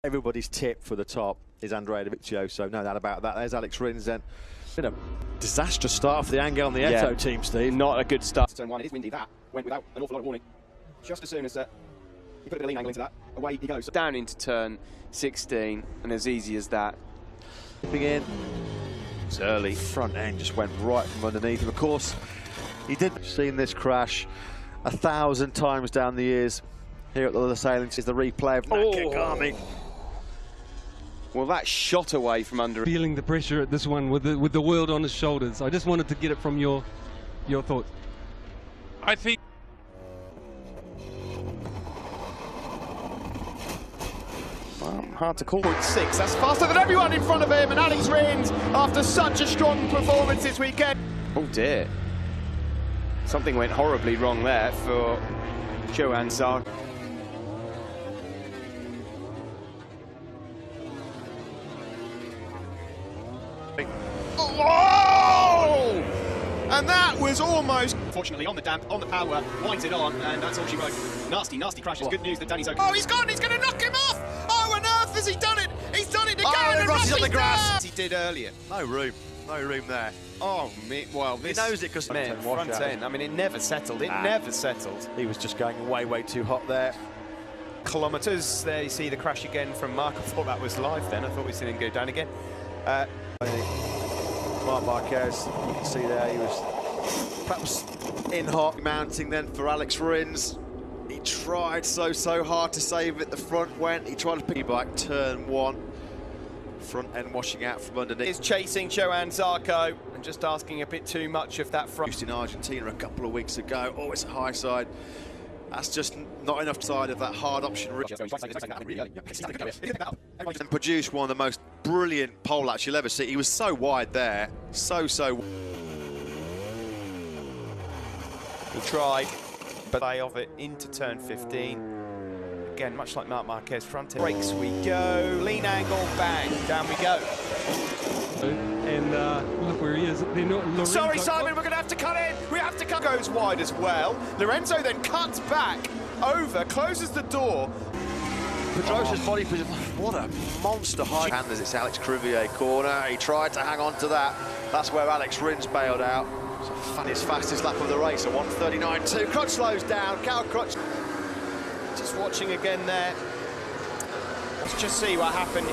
Everybody's tip for the top is Andrea Dovizioso, no doubt about that. There's Alex Rins then. Been a disastrous start for the Angel and the Eto team, Steve. Not a good start. Turn one, it is windy. That went without an awful lot of warning. Just as soon as you put a bit of lean angle into that, away he goes. Down into turn 16, and as easy as that. Dipping in. It's early. Front end just went right from underneath him. Of course, he did seen this crash 1,000 times down the years. Here at the other sailings is the replay of Nakagami. Well, that shot away from under. Feeling the pressure at this one with the world on his shoulders. I just wanted to get it from your thoughts. I think Hard to call. 0.6, that's faster than everyone in front of him, and Alex Rins, after such a strong performance this weekend. Oh dear. Something went horribly wrong there for Johan Zarco. Oh! And that was almost... Fortunately, on the damp, on the power, winds it on, and that's all she wrote. Nasty, nasty crash. It's good news that Danny's okay. Oh, he's gone! He's going to knock him off! Oh, on earth has he done it? He's done it again! Oh, and Rossi's on the grass! As he did earlier. No room there. Oh, well, this... He knows it because front end. I mean, it never settled. It never settled. He was just going way too hot there. Kilometres. There you see the crash again from Mark. I thought that was live then. I thought we'd seen him go down again. Marc Marquez, you can see there, he was perhaps in hot. Mounting then for Alex Rins. He tried so hard to save it. The front went. He tried to pick it back. Turn one. Front end washing out from underneath. Is chasing Johan Zarco and just asking a bit too much of that front. Used in Argentina a couple of weeks ago. Oh, it's a high side. That's just not enough side of that hard option. And produced one of the most brilliant pole laps you'll ever see. He was so wide there, so. He tried, but they of it into turn 15. Again, much like Marc Marquez, front end. Brakes we go, lean angle, bang, down we go. And look where he is. Sorry, Simon, we're going to have to cut in. We have to cut. Goes wide as well. Lorenzo then cuts back over, closes the door. Pedrosa's body position. What a monster high. And as it's Alex Crivier corner, he tried to hang on to that. That's where Alex Rins bailed out. His fastest lap of the race, a 1:39.2. Crutch slows down. Cal Crutch. Just watching again there. Let's just see what happened.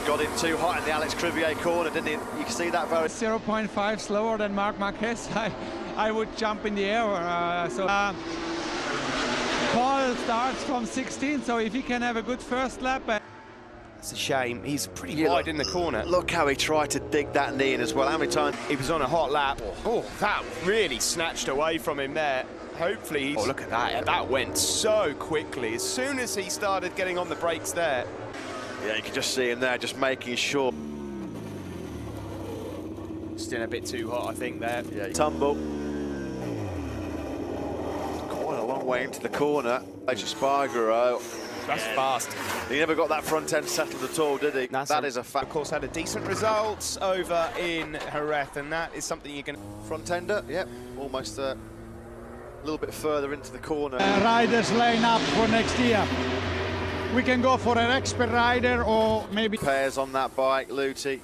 Got in too hot in the Alex Crivier corner, didn't he? You can see that very... 0.5 slower than Marc Marquez. I would jump in the air. Paul starts from 16, so if he can have a good first lap... It's a shame. He's pretty wide in the corner. Look how he tried to dig that knee in as well. How many times? He was on a hot lap. Oh, that really snatched away from him there. Hopefully he's... Oh, look at that. That went so quickly. As soon as he started getting on the brakes there. Yeah, you can just see him there, just making sure. Still a bit too hot, I think, there. Yeah, tumble. Quite a long way into the corner. Spargaro. That's fast. He never got that front end settled at all, did he? That is a fact. Of course, had a decent result over in Jerez, and that is something you can... Front ender, yep. Almost a little bit further into the corner. Riders line up for next year. We can go for an expert rider or maybe... Pairs on that bike, Luti.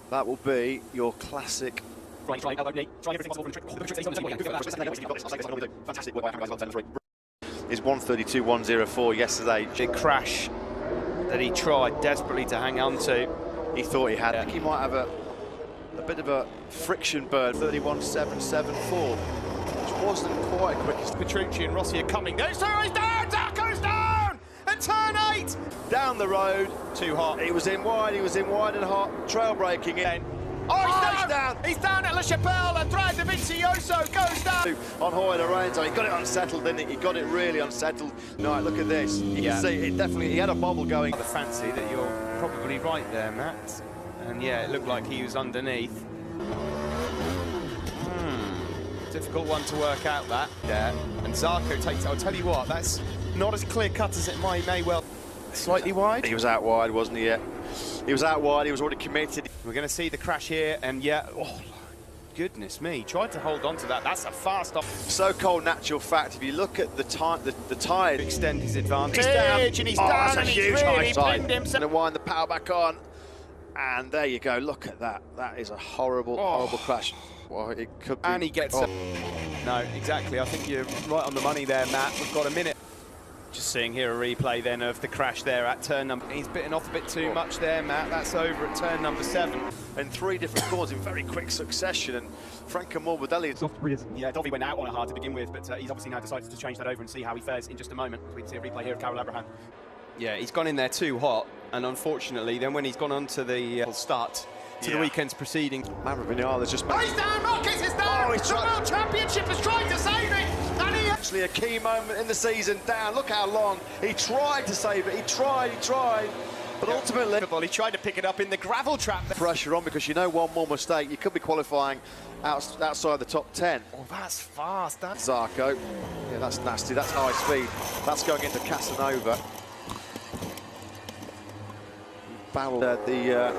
That will be your classic... Trying everything possible from fantastic work by Is 1:32.104 yesterday. Big crash that he tried desperately to hang on to. He thought he had. I think he might have a bit of a friction burn. 31.774, which wasn't quite quick. Petrucci and Rossi are coming. No, sir, he's down! Zarco's down! And turn 8! Down the road. Too hot. He was in wide and hot. Trail braking in. Oh, he's down! He's down at La Chapelle. Andrea Dovizioso goes down. On Hoy Lorenzo, he got it unsettled, didn't he? He got it really unsettled. No, look at this. You can see it definitely. He had a bobble going. The fancy that you're probably right there, Matt. And yeah, it looked like he was underneath. Difficult one to work out that. Yeah. And Zarco takes it. I'll tell you what, that's not as clear cut as it may well. Slightly wide. He was out wide, wasn't he? Yeah. He was out wide. He was already committed. We're going to see the crash here, and yeah. Oh, goodness me. Tried to hold on to that. That's a fast off. So-called natural fact, if you look at the tide, Extend his advantage. He's down, and he's down, that's a and he's huge high really side. pinned himself. And wind the power back on. And there you go, look at that. That is a horrible, horrible crash. Well, it could be. And he gets No, exactly. I think you're right on the money there, Matt. We've got a minute. Just seeing here a replay then of the crash there at turn number. He's bitten off a bit too much there, Matt. That's over at turn number 7. And 3 different corners in very quick succession. And Franco Morbidelli. Yeah, Dovi went out on a hard to begin with, but he's obviously now decided to change that over and see how he fares in just a moment. We can see a replay here of Karel Abraham. Yeah, he's gone in there too hot, and unfortunately, then when he's gone on to the start to the weekend's proceeding. Maverick Vinales just made. Oh, he's down, Marquez is down! he's the World Championship has tried to save it, and he... Actually a key moment in the season down. Look how long he tried to save it. He tried. But ultimately, he tried to pick it up in the gravel trap. Pressure on, because you know one more mistake, you could be qualifying outside the top 10. Oh, that's fast. That's Zarco. Yeah, that's nasty. That's high speed. That's going into Casanova. Barrel the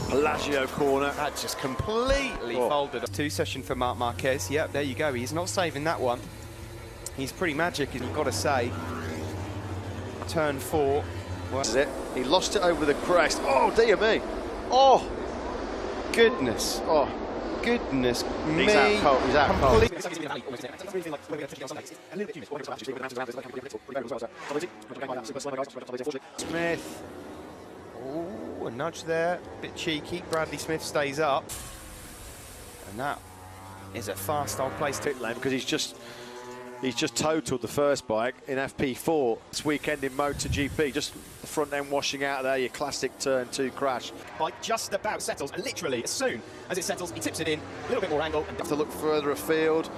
Pelagio corner. That just completely folded. 2 session for Marc Marquez. Yep, there you go. He's not saving that one. He's pretty magic, you've got to say. Turn 4. This is it. He lost it over the crest. Oh, dear me. Oh, Goodness. oh. Goodness me. He's out cold. He's out cold. Smith. Oh, a nudge there. Bit cheeky. Bradley Smith stays up. And that is a fast old place to Lane, because he's just totaled the first bike in FP4 this weekend in MotoGP. Just the front end washing out there, your classic turn 2 crash. bike just about settles, and literally as soon as it settles, he tips it in, a little bit more angle. And Have to look further afield.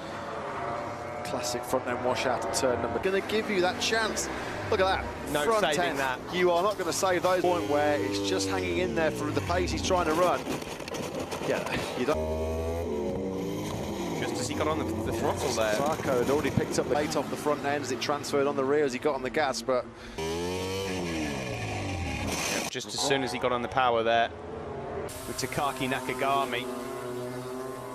Classic front end wash out at turn number. Going to give you that chance. Look at that. No front saving end. that. You are not going to save those. Point where it's just hanging in there for the pace he's trying to run. Yeah, you don't. just as he got on the throttle there. Zarco had already picked up the weight off the front end as it transferred on the rear as he got on the gas, but Just as soon as he got on the power there. With Takaki Nakagami.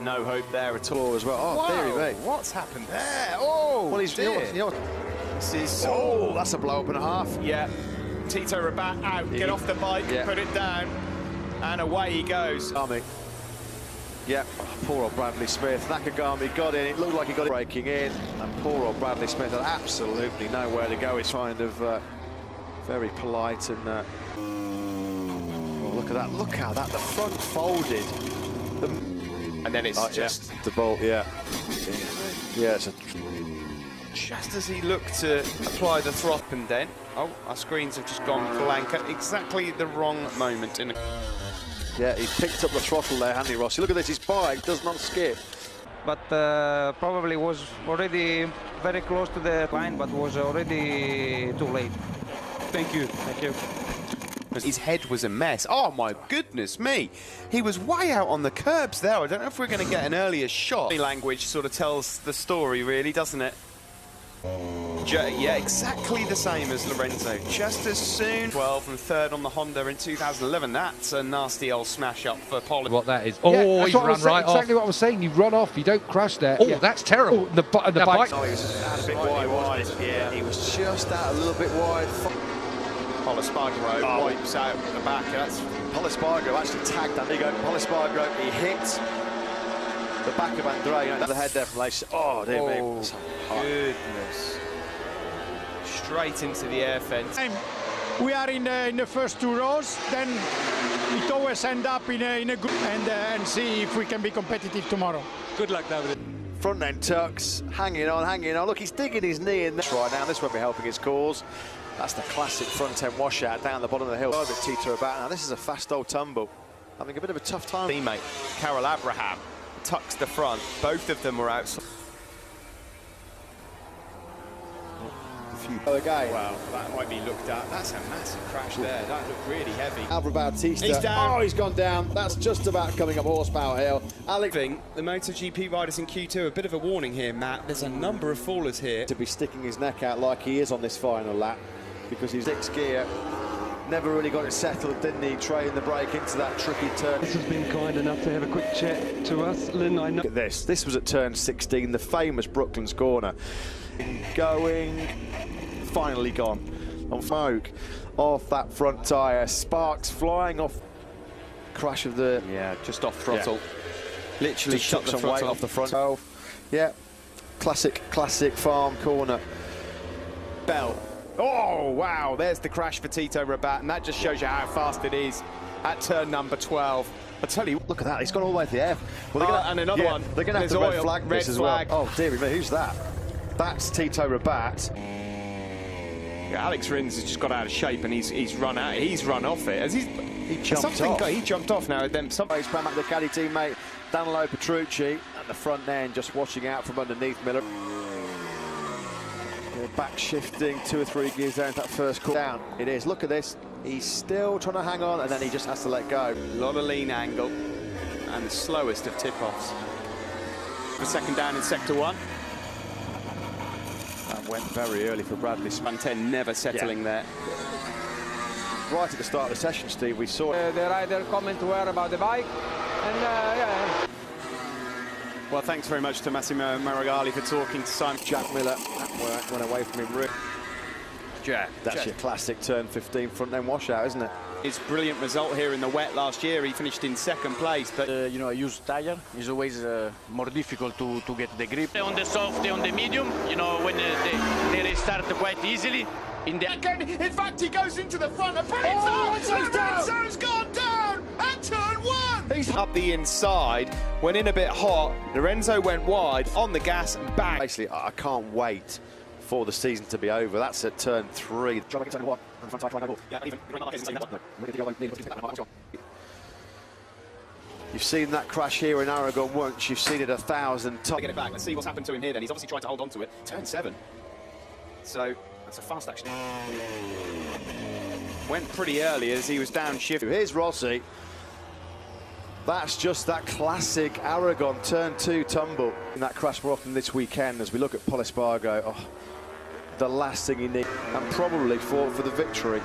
No hope there at all as well. Oh, dearie me. What's happened there? Oh, Well, he's dear. you know what? This is... Oh, that's a blow up and a half. Yeah. Tito Rabat out. Get off the bike, put it down. And away he goes. Army. Yeah, poor old Bradley Smith. Nakagami got in. It looked like he got it breaking in. And poor old Bradley Smith had absolutely nowhere to go. He's kind of very polite and... oh, look at that. Look how that. The front folded. And then it's just... the bolt, yeah. Yeah, it's a... Just as he looked to apply the throttle and then... Oh, our screens have just gone blank at exactly the wrong moment. Yeah, he picked up the throttle there, hasn't he, Rossi? Look at this, his bike does not skip. But probably was already very close to the line, but was already too late. Thank you. Thank you. His head was a mess. Oh, my goodness me. He was way out on the curbs there. I don't know if we're going to get an earlier shot. The language sort of tells the story, really, doesn't it? Yeah, exactly the same as Lorenzo. Just as soon. 12 and 3rd on the Honda in 2011. That's a nasty old smash up for Pollard. What that is. Oh, yeah, he's run right off. Exactly what I was saying. You run off, you don't crash there. Oh, that's terrible. Oh, the bike. Oh, he was out a bit wide. Yeah, he was just out a little bit wide. Polispargo wipes out the back. That's Polispargo actually tagged that. There you go. Polispargo, he hit the back of Andrea. You know, the head there from Lace. Oh, dear me. Goodness. Straight into the air fence. We are in the first 2 rows, then it always end up in a group and see if we can be competitive tomorrow. Good luck, David. Front end tucks, hanging on, hanging on. Look, he's digging his knee in this right now. This won't be helping his cause. That's the classic front end washout down the bottom of the hill. A bit Tito about now. This is a fast old tumble. Having a bit of a tough time. Teammate Karel Abraham tucks the front. Both of them were out. Again. Wow, that might be looked at. That's a massive crash there. That looked really heavy. Alvaro Bautista. He's down. Oh, he's gone down. That's just about coming up horsepower hill. Alex. The MotoGP riders in Q2, a bit of a warning here, Matt. There's a number of fallers here. To be sticking his neck out like he is on this final lap because he's 6th gear. never really got it settled, didn't he? Trailing the brake into that tricky turn. This has been kind enough to have a quick chat to us. Lynn, I know. Look at this. This was at turn 16, the famous Brooklands corner. Going, finally gone. On smoke off that front tyre. Sparks flying off. Crash of the... Yeah, just off throttle. Yeah. Literally Just shut took the some throttle weight off the front. Oh, yeah. Classic farm corner. Bell. Oh, wow, there's the crash for Tito Rabat, and that just shows you how fast it is at turn number 12. I tell you, look at that, he's gone all the way to the F. Well, and another one. They're going to have to red flag this as well. Oh, dear me, who's that? That's Tito Rabat. Yeah, Alex Rins has just got out of shape, and he's run out. He's run off it. He jumped off. He jumped off now. Then He's back at the caddy teammate, Danilo Petrucci, at the front end, just watching out from underneath Miller. Back shifting 2 or 3 gears down that first corner. Down. It is. Look at this. He's still trying to hang on, and then he just has to let go. a lot of lean angle, and the slowest of tip-offs. For second down in sector 1. That went very early for Bradley. Span 10 never settling there. Right at the start of the session, Steve, we saw The rider comment were about the bike, and yeah. Well, thanks very much to Massimo Marigali for talking to Simon. Jack Miller. That went away from him. That's your classic turn 15 front end washout, isn't it? His brilliant result here in the wet last year. He finished in second place, but you know, a used tire is always more difficult to get the grip. On the soft, on the medium, you know, when they restart quite easily. In fact, he goes into the front and Lorenzo's gone down at turn 1. he's up the inside, went in a bit hot. Lorenzo went wide on the gas and bang. Basically, I can't wait for the season to be over. That's at turn 3. You've seen that crash here in Aragon once. You've seen it 1,000 times. Get it back. Let's see what's happened to him here then. He's obviously tried to hold on to it. Turn 7. So that's a fast action. Went pretty early as he was downshift. Here's Rossi. That's just that classic Aragon turn 2 tumble. In that crash more often this weekend as we look at Paul Espargo. Oh, the last thing he needs, and probably fought for the victory.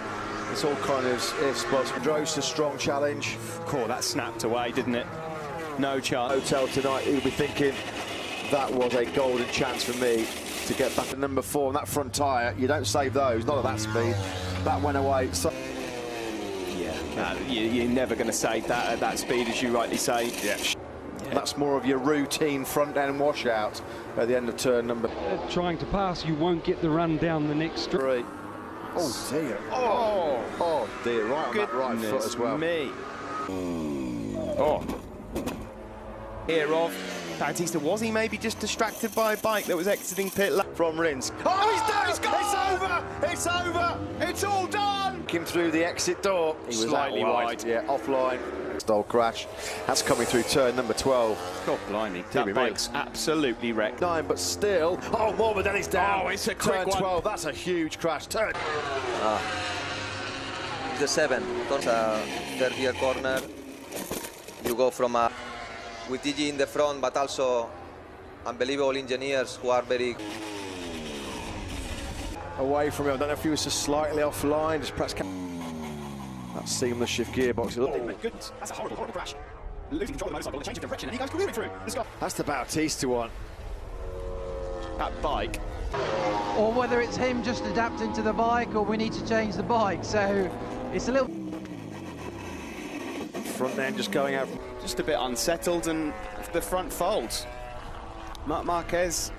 It's all kind of if spots. Drost a strong challenge. Cool, that snapped away, didn't it? No chance. Hotel tonight, he'll be thinking that was a golden chance for me to get back to number 4 on that front tyre. You don't save those, not at that speed. That went away. So you're never going to save that at that speed, as you rightly say. Yeah. That's more of your routine front end washout at the end of turn number. Trying to pass, you won't get the run down the next straight. Oh dear. Oh dear. Right on that right foot as well. Me. Oh. Here of Bautista, was he maybe just distracted by a bike that was exiting pit lane? From Rins. Oh, he's done! It's over! It's over! It's all done! Came through the exit door. He was slightly wide. Yeah, offline. Stole crash. That's coming through turn number 12. God blimey. That bike's absolutely wrecked. 9, but still. Oh, more, but then he's down. Oh, it's a quick turn 12. That's a huge crash. Turn. The 7. Third gear corner. You go from with TG in the front, but also unbelievable engineers who are very away from him. I don't know if he was just slightly offline. Just perhaps that seamless shift gearbox. Oh my goodness, that's a horrible, horrible crash. Losing control of the motorcycle, the change of direction, and he goes clearing through. That's the Bautista one. That bike. Or whether it's him just adapting to the bike, or we need to change the bike. So it's a little front end just going out. Just a bit unsettled, and the front folds. Marc Marquez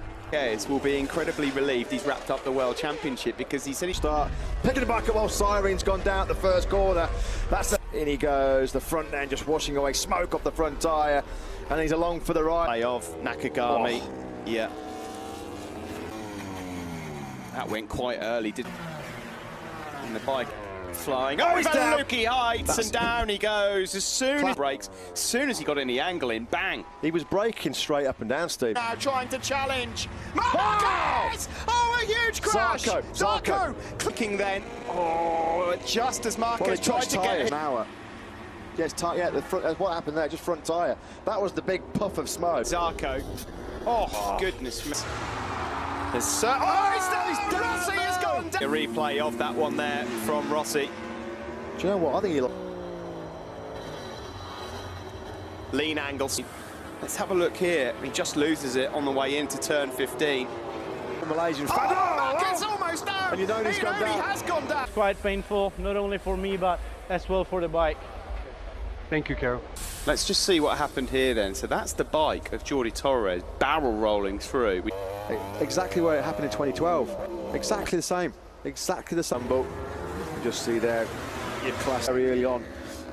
will be incredibly relieved he's wrapped up the World Championship, because he said he'd start picking it back up while Siren's gone down at the first corner. In he goes, the front end just washing away smoke off the front tyre, and he's along for the ride. Of Nakagami. Oh. Yeah. That went quite early, didn't it? And the bike flying. Oh, he's down. Lukey heights, and down he goes. As soon as brakes, as soon as he got any angle in, bang. He was braking straight up and down, Steve. Now trying to challenge. Marquez! Oh, a huge crash! Zarco! Clicking then. Oh, just as Marquez tried to get it. Yes, yeah, the front, what happened there? Just front tyre. That was the big puff of smoke. Zarco. Oh, goodness me. Rossi has gone down. A replay of that one there from Rossi. Do you know what? I think he'll... Lean angles. Let's have a look here. He just loses it on the way into turn 15. Malaysian fan. It's almost down. And you know he's gone down. He has gone down. Quite painful, not only for me, but as well for the bike. Thank you, Carol. Let's just see what happened here then. So that's the bike of Jordi Torres barrel rolling through. Exactly where it happened in 2012. Exactly the same. Exactly the same. But you just see there, your class very early on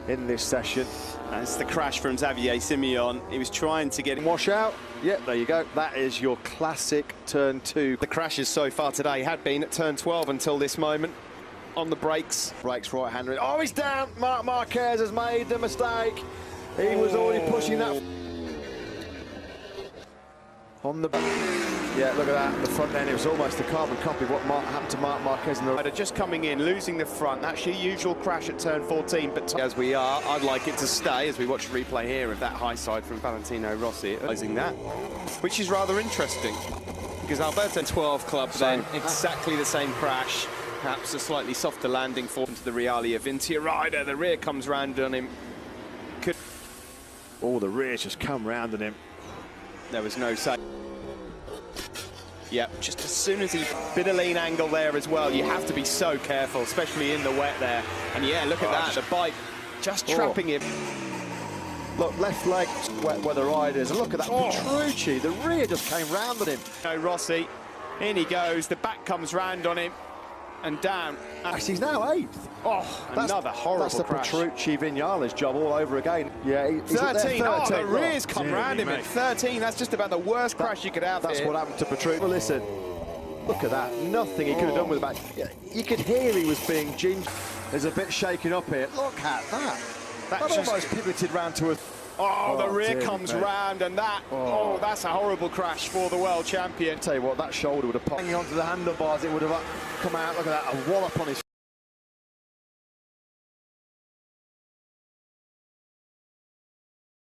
in this session. That's the crash from Xavier Simeon. He was trying to get... Wash out. Yep, there you go. That is your classic turn 2. The crashes so far today had been at turn 12 until this moment. On the brakes. Brakes right-hander. Oh, he's down. Marc Marquez has made the mistake. He was already pushing that. On the back. Yeah, look at that. The front end, it was almost a carbon copy of what happened to Marc Marquez. Just coming in, losing the front. That's your usual crash at turn 14. But as we are, I'd like it to stay as we watch the replay here of that high side from Valentino Rossi. Realizing that, which is rather interesting. Because Alberto 12 club then, exactly the same crash. Perhaps a slightly softer landing for into the Realia Vintia rider. The rear comes round on him. Oh, the rear just come round on him. There was no say. Yep, just as soon as he... Bit of lean angle there as well. You have to be so careful, especially in the wet there. And yeah, look at that. The bike just trapping him. Look, left leg, wet weather riders. And look at that, Petrucci. The rear just came round on him. No, Rossi. In he goes. The back comes round on him. And down. Actually, he's now 8th. Oh, another horrible crash. That's the Petrucci Vinales job all over again. Yeah, he's 13. Oh, the rear's come round him at 13. That's just about the worst crash you could have. That's what happened to Petrucci. Well, listen, look at that. Nothing he could have done with the back. Yeah, you could hear he was being ginger. There's a bit shaken up here. Look at that. That almost pivoted round to a... Oh, the rear comes round, and that, that's a horrible crash for the world champion. Tell you what, that shoulder would have popped. Hanging onto the handlebars, it would have come out. Look at that, a wallop on his